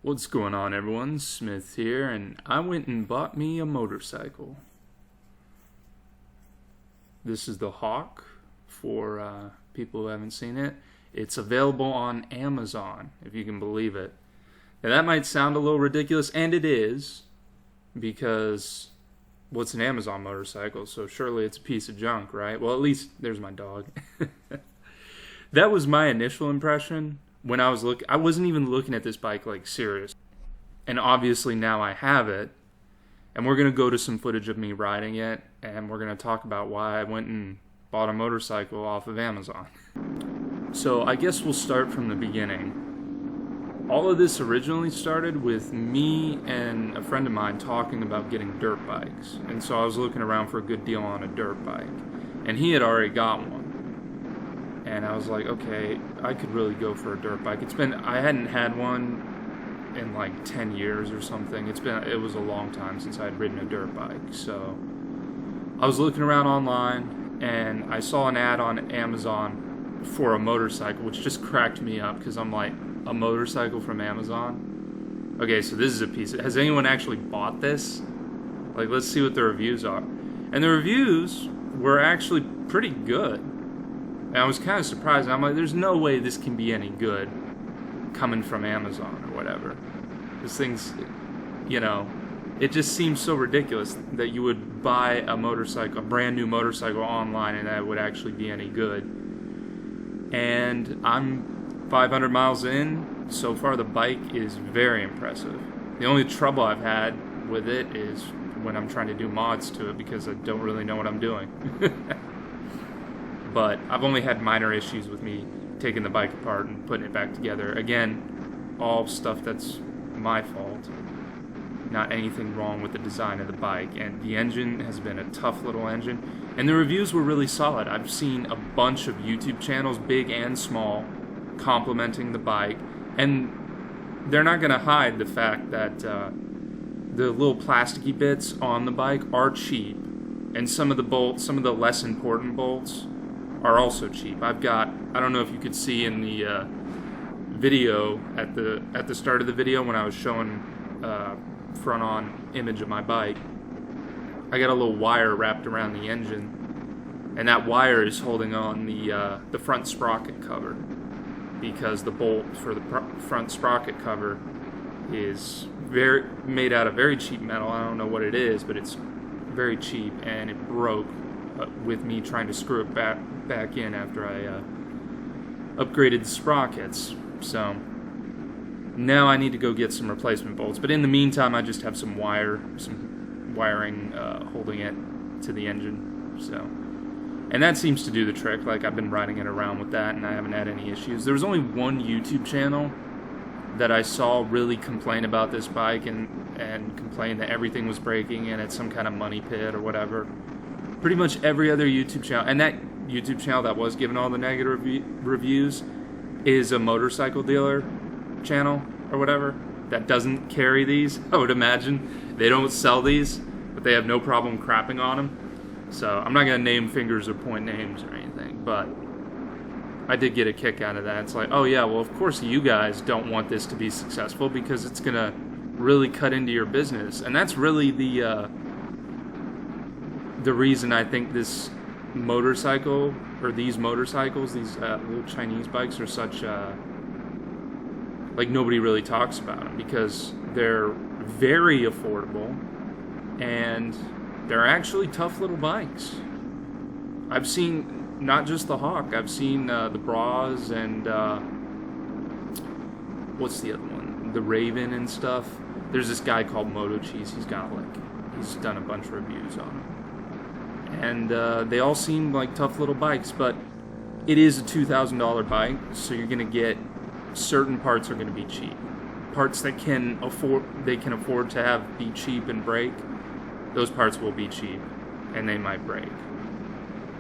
What's going on, everyone? Smith here, and I went and bought me a motorcycle. This is the Hawk for people who haven't seen it. It's available on Amazon, if you can believe it. Now that might sound a little ridiculous, and it is, because, well, it's an Amazon motorcycle, so surely it's a piece of junk, right? Well, at least, there's my dog. That was my initial impression. When I wasn't even looking at this bike like serious. And obviously now I have it. And we're going to go to some footage of me riding it. And we're going to talk about why I went and bought a motorcycle off of Amazon. So I guess we'll start from the beginning. All of this originally started with me and a friend of mine talking about getting dirt bikes. And so I was looking around for a good deal on a dirt bike. And he had already got one. And I was like, okay, I could really go for a dirt bike. I hadn't had one in like 10 years or something. It was a long time since I had ridden a dirt bike. So I was looking around online and I saw an ad on Amazon for a motorcycle, which just cracked me up because I'm like, a motorcycle from Amazon? Okay, so this is has anyone actually bought this? Like, let's see what the reviews are. And the reviews were actually pretty good. And I was kind of surprised. I'm like, there's no way this can be any good coming from Amazon or whatever. This thing's, it just seems so ridiculous that you would buy a brand new motorcycle online and that it would actually be any good. And I'm 500 miles in. So far, the bike is very impressive. The only trouble I've had with it is when I'm trying to do mods to it because I don't really know what I'm doing. But I've only had minor issues with me taking the bike apart and putting it back together. Again, all stuff that's my fault. Not anything wrong with the design of the bike. And the engine has been a tough little engine. And the reviews were really solid. I've seen a bunch of YouTube channels, big and small, complimenting the bike. And they're not going to hide the fact that the little plasticky bits on the bike are cheap. And some of the less important bolts are also cheap. I don't know if you could see in the video at the start of the video when I was showing front on image of my bike, I got a little wire wrapped around the engine, and that wire is holding on the front sprocket cover, because the bolt for the front sprocket cover is made out of very cheap metal. I don't know what it is, but it's very cheap, and it broke with me trying to screw it back in after I upgraded the sprockets. So now I need to go get some replacement bolts. But in the meantime, I just have some wiring holding it to the engine. So, and that seems to do the trick. Like, I've been riding it around with that, and I haven't had any issues. There was only one YouTube channel that I saw really complain about this bike and complain that everything was breaking and it's some kind of money pit or whatever. Pretty much every other YouTube channel, and that YouTube channel that was giving all the negative reviews is a motorcycle dealer channel or whatever that doesn't carry these. I would imagine they don't sell these, but they have no problem crapping on them. So I'm not going to name fingers or point names or anything, but I did get a kick out of that. It's like, oh yeah, well, of course you guys don't want this to be successful because it's going to really cut into your business. And that's really the reason I think this motorcycle, or these motorcycles, these little Chinese bikes are such, like, nobody really talks about them, because they're very affordable and they're actually tough little bikes. I've seen not just the Hawk, I've seen the Bras and what's the other one? The Raven and stuff. There's this guy called Moto Cheese. He's done a bunch of reviews on them. And they all seem like tough little bikes, but it is a $2,000 bike, so you're going to get certain parts are going to be cheap. Parts that they can afford to have be cheap and break, those parts will be cheap, and they might break.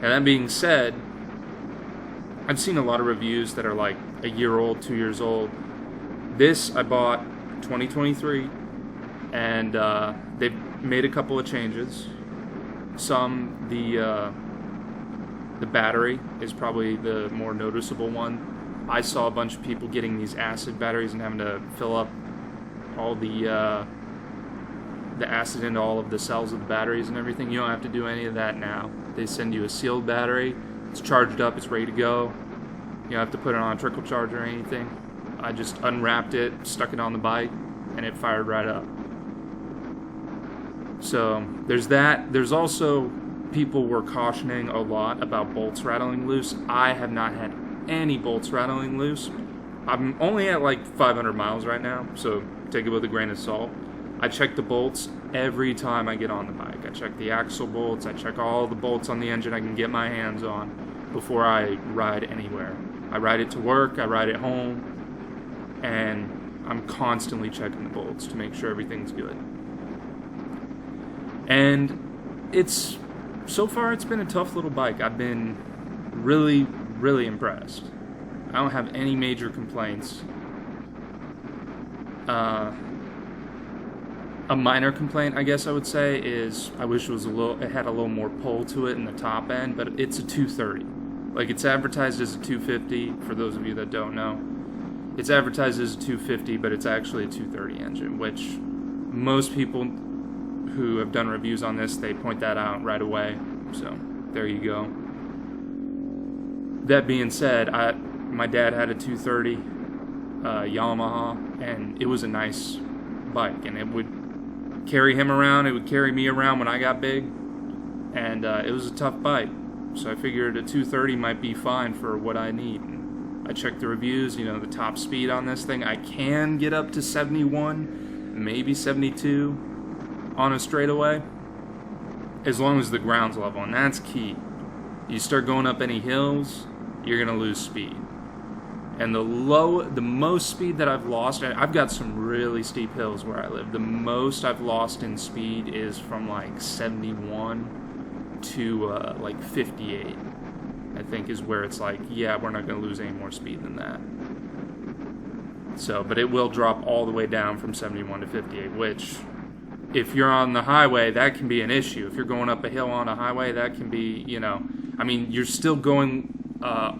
And that being said, I've seen a lot of reviews that are like a year old, 2 years old. This I bought 2023, and they've made a couple of changes. The battery is probably the more noticeable one. I saw a bunch of people getting these acid batteries and having to fill up all the acid into all of the cells of the batteries and everything. You don't have to do any of that now. They send you a sealed battery. It's charged up. It's ready to go. You don't have to put it on a trickle charger or anything. I just unwrapped it, stuck it on the bike, and it fired right up. So there's that. There's also, people were cautioning a lot about bolts rattling loose. I have not had any bolts rattling loose. I'm only at like 500 miles right now, so take it with a grain of salt. I check the bolts every time I get on the bike. I check the axle bolts. I check all the bolts on the engine I can get my hands on before I ride anywhere. I ride it to work, I ride it home, and I'm constantly checking the bolts to make sure everything's good. And so far it's been a tough little bike. I've been really, really impressed. I don't have any major complaints. A minor complaint, I guess I would say, is I wish it had a little more pull to it in the top end, but it's a 230. Like, it's advertised as a 250, for those of you that don't know. It's advertised as a 250, but it's actually a 230 engine, which most people who have done reviews on this, they point that out right away. So, there you go. That being said, my dad had a 230 Yamaha, and it was a nice bike, and it would carry him around, it would carry me around when I got big, and it was a tough bike, so I figured a 230 might be fine for what I need. And I checked the reviews, the top speed on this thing, I can get up to 71, maybe 72 on a straightaway, as long as the ground's level, and that's key. You start going up any hills, you're going to lose speed. And the most speed that I've lost, I've got some really steep hills where I live. The most I've lost in speed is from like 71 to like 58. I think is where it's like, yeah, we're not going to lose any more speed than that. So, but it will drop all the way down from 71 to 58, which, if you're on the highway, that can be an issue. If you're going up a hill on a highway, that can be, you're still going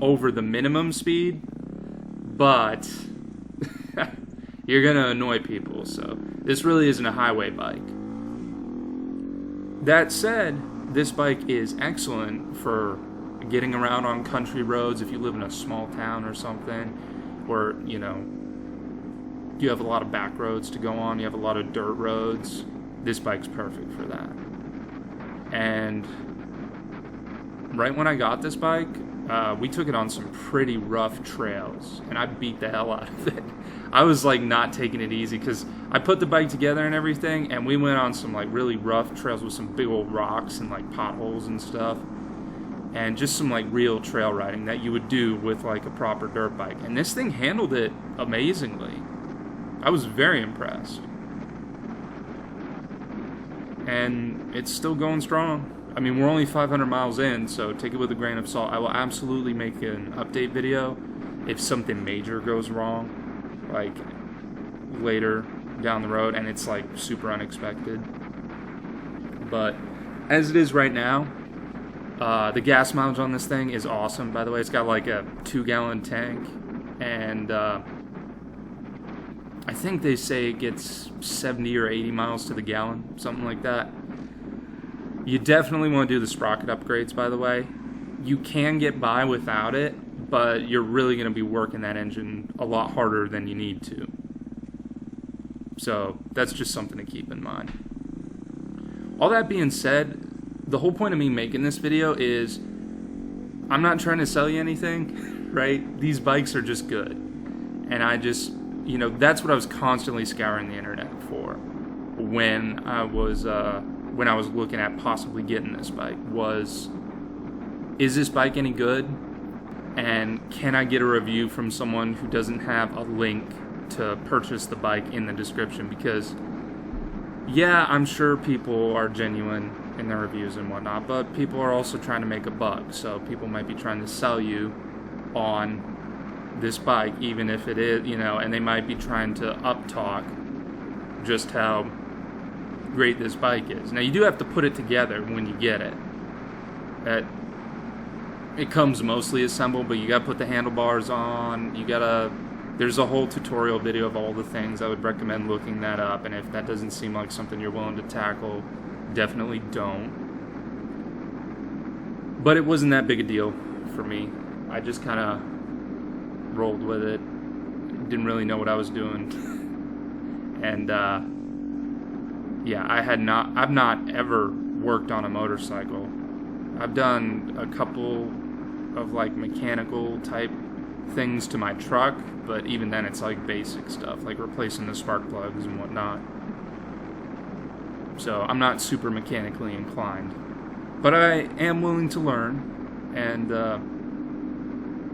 over the minimum speed, but you're going to annoy people, so this really isn't a highway bike. That said, this bike is excellent for getting around on country roads if you live in a small town or something, where, you have a lot of back roads to go on, you have a lot of dirt roads. This bike's perfect for that. And right when I got this bike, we took it on some pretty rough trails, and I beat the hell out of it. I was like not taking it easy, because I put the bike together and everything, and we went on some like really rough trails with some big old rocks and like potholes and stuff, and just some like real trail riding that you would do with like a proper dirt bike. And this thing handled it amazingly. I was very impressed. And it's still going strong. I mean, we're only 500 miles in, so take it with a grain of salt. I will absolutely make an update video if something major goes wrong, like later down the road, and it's like super unexpected. But as it is right now, the gas mileage on this thing is awesome, by the way. It's got like a 2-gallon tank, and I think they say it gets 70 or 80 miles to the gallon, something like that. You definitely want to do the sprocket upgrades, by the way. You can get by without it, but you're really going to be working that engine a lot harder than you need to. So that's just something to keep in mind. All that being said, the whole point of me making this video is I'm not trying to sell you anything, right? These bikes are just good. And I just, that's what I was constantly scouring the internet for when I was looking at possibly getting this bike, is this bike any good? And can I get a review from someone who doesn't have a link to purchase the bike in the description? Because, yeah, I'm sure people are genuine in their reviews and whatnot, but people are also trying to make a buck, so people might be trying to sell you on this bike, even if it is, and they might be trying to up-talk just how great this bike is. Now, you do have to put it together when you get it. It comes mostly assembled, but you got to put the handlebars on, you got to There's a whole tutorial video of all the things. I would recommend looking that up, and if that doesn't seem like something you're willing to tackle, definitely don't. But it wasn't that big a deal for me. I just kind of rolled with it. Didn't really know what I was doing. And yeah, I've not ever worked on a motorcycle. I've done a couple of like mechanical type things to my truck, but even then it's like basic stuff, like replacing the spark plugs and whatnot. So I'm not super mechanically inclined. But I am willing to learn, and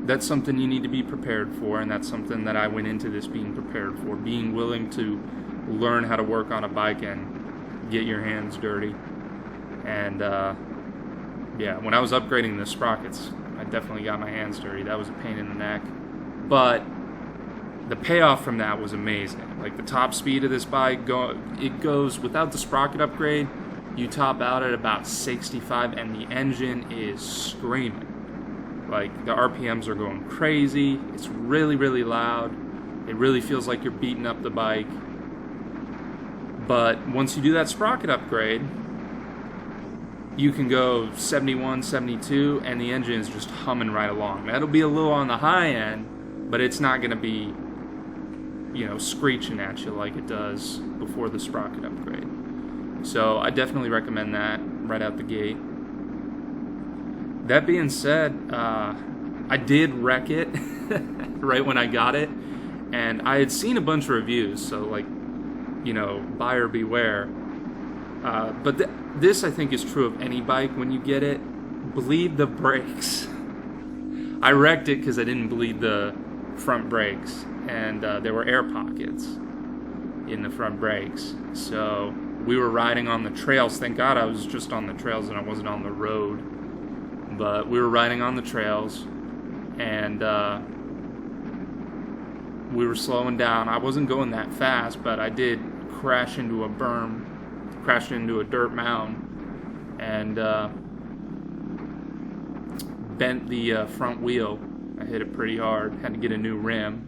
that's something you need to be prepared for, and that's something that I went into this being prepared for, being willing to learn how to work on a bike and get your hands dirty. And yeah, when I was upgrading the sprockets, I definitely got my hands dirty. That was a pain in the neck. But the payoff from that was amazing. Like the top speed of this bike, it goes, without the sprocket upgrade, you top out at about 65, and the engine is screaming. Like, the RPMs are going crazy. It's really, really loud. It really feels like you're beating up the bike. But once you do that sprocket upgrade, you can go 71, 72, and the engine is just humming right along. That'll be a little on the high end, but it's not going to be, screeching at you like it does before the sprocket upgrade. So I definitely recommend that right out the gate. That being said, I did wreck it right when I got it, and I had seen a bunch of reviews, so buyer beware. But this I think is true of any bike. When you get it, bleed the brakes. I wrecked it because I didn't bleed the front brakes, and there were air pockets in the front brakes. So we were riding on the trails. Thank God I was just on the trails and I wasn't on the road. But we were riding on the trails, and we were slowing down. I wasn't going that fast, but I did crash into a berm, crashed into a dirt mound, and bent the front wheel. I hit it pretty hard. Had to get a new rim.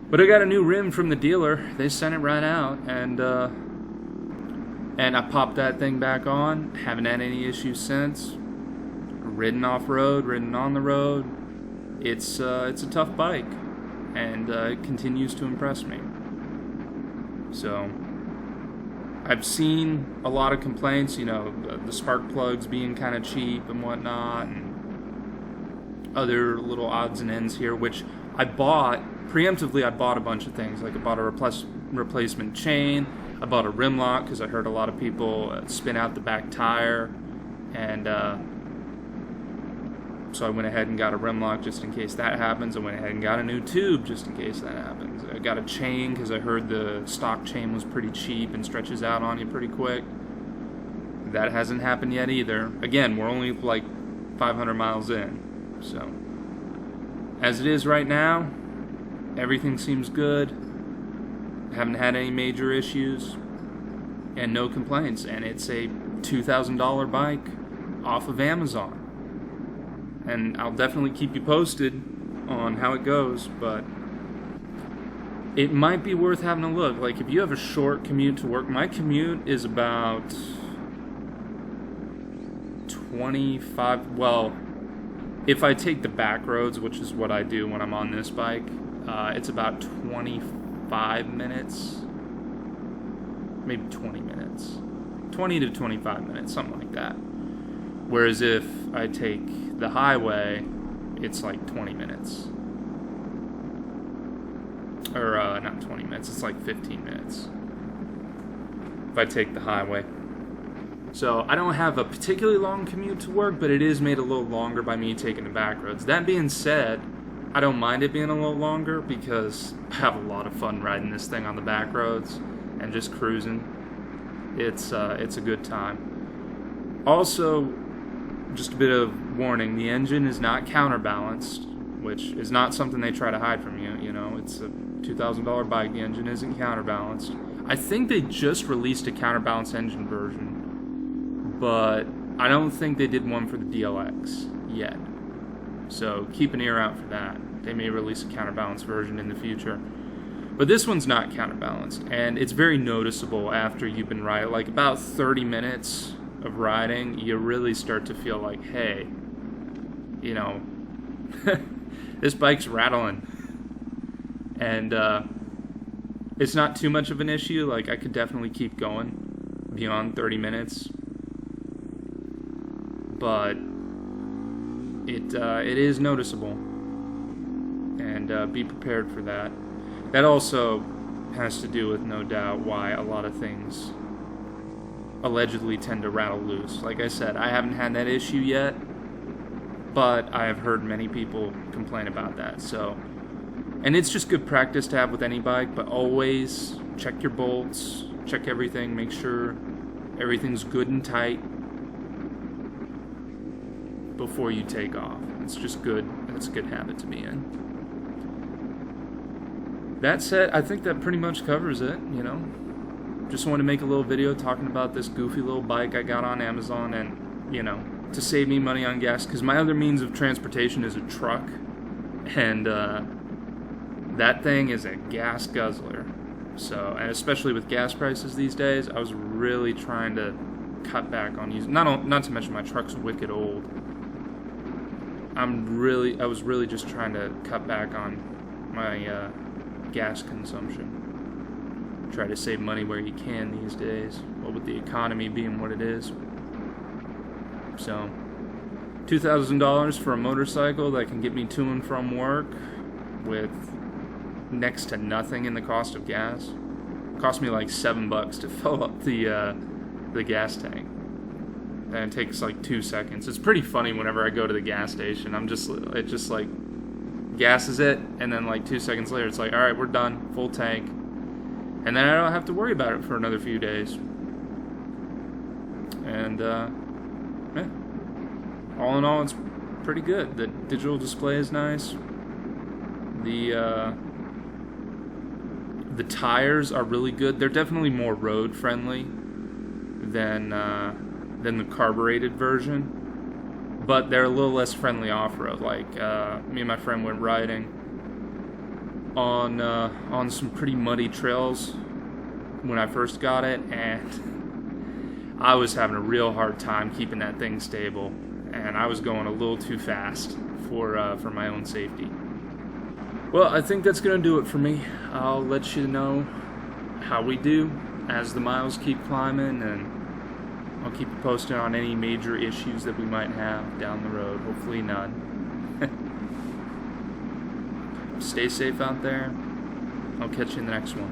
But I got a new rim from the dealer. They sent it right out, and I popped that thing back on. Haven't had any issues since. Ridden off-road, ridden on the road. It's a tough bike, and it continues to impress me. So I've seen a lot of complaints, the spark plugs being kind of cheap and whatnot, and other little odds and ends here, which I bought. Preemptively, I bought a bunch of things. Like I bought a replacement chain. I bought a rim lock because I heard a lot of people spin out the back tire, and so I went ahead and got a rim lock just in case that happens. I went ahead and got a new tube just in case that happens. I got a chain because I heard the stock chain was pretty cheap and stretches out on you pretty quick. That hasn't happened yet either. Again, we're only like 500 miles in. So, as it is right now, everything seems good. Haven't had any major issues, and no complaints. And it's a $2,000 bike off of Amazon. And I'll definitely keep you posted on how it goes, but it might be worth having a look. Like, if you have a short commute to work, my commute is about 25, well, if I take the back roads, which is what I do when I'm on this bike, it's about 25 minutes, maybe 20 minutes, 20 to 25 minutes, something like that. Whereas if I take the highway, it's like 20 minutes. Or not 20 minutes, it's like 15 minutes if I take the highway. So I don't have a particularly long commute to work, but it is made a little longer by me taking the back roads. That being said, I don't mind it being a little longer because I have a lot of fun riding this thing on the back roads and just cruising. It's a good time. Also, just a bit of warning, the engine is not counterbalanced, which is not something they try to hide from you. It's a $2,000 bike, the engine isn't counterbalanced. I think they just released a counterbalanced engine version, but I don't think they did one for the DLX yet. So keep an ear out for that. They may release a counterbalanced version in the future. But this one's not counterbalanced, and it's very noticeable after you've been riding. Like about 30 minutes of riding, you really start to feel like, hey, you know, this bike's rattling. And it's not too much of an issue. Like, I could definitely keep going beyond 30 minutes. But it is noticeable. And be prepared for that. That also has to do with, no doubt, why a lot of things allegedly tend to rattle loose. Like I said, I haven't had that issue yet, but I have heard many people complain about that. So, and it's just good practice to have with any bike, but always check your bolts, check everything, make sure everything's good and tight before you take off. It's just good. It's a good habit to be in. That said, I think that pretty much covers it, you know. Just wanted to make a little video talking about this goofy little bike I got on Amazon and, you know, to save me money on gas, because my other means of transportation is a truck, and that thing is a gas guzzler. So, and especially with gas prices these days, I was really trying to cut back on using, not to mention my truck's wicked old. I was really just trying to cut back on my gas consumption. Try to save money where you can these days, well, with the economy being what it is. So, $2,000 for a motorcycle that can get me to and from work with next to nothing in the cost of gas. It cost me like $7 to fill up the gas tank. And it takes like 2 seconds. It's pretty funny whenever I go to the gas station. It just like gasses it, and then like 2 seconds later it's like, alright, we're done, full tank. And then I don't have to worry about it for another few days. And yeah. All in all, it's pretty good. The digital display is nice. The tires are really good. They're definitely more road friendly than the carbureted version. But they're a little less friendly off-road. Like, me and my friend went riding on some pretty muddy trails when I first got it, and I was having a real hard time keeping that thing stable, and I was going a little too fast for my own safety. Well, I think that's going to do it for me. I'll let you know how we do as the miles keep climbing, and I'll keep you posted on any major issues that we might have down the road. Hopefully none. Stay safe out there. I'll catch you in the next one.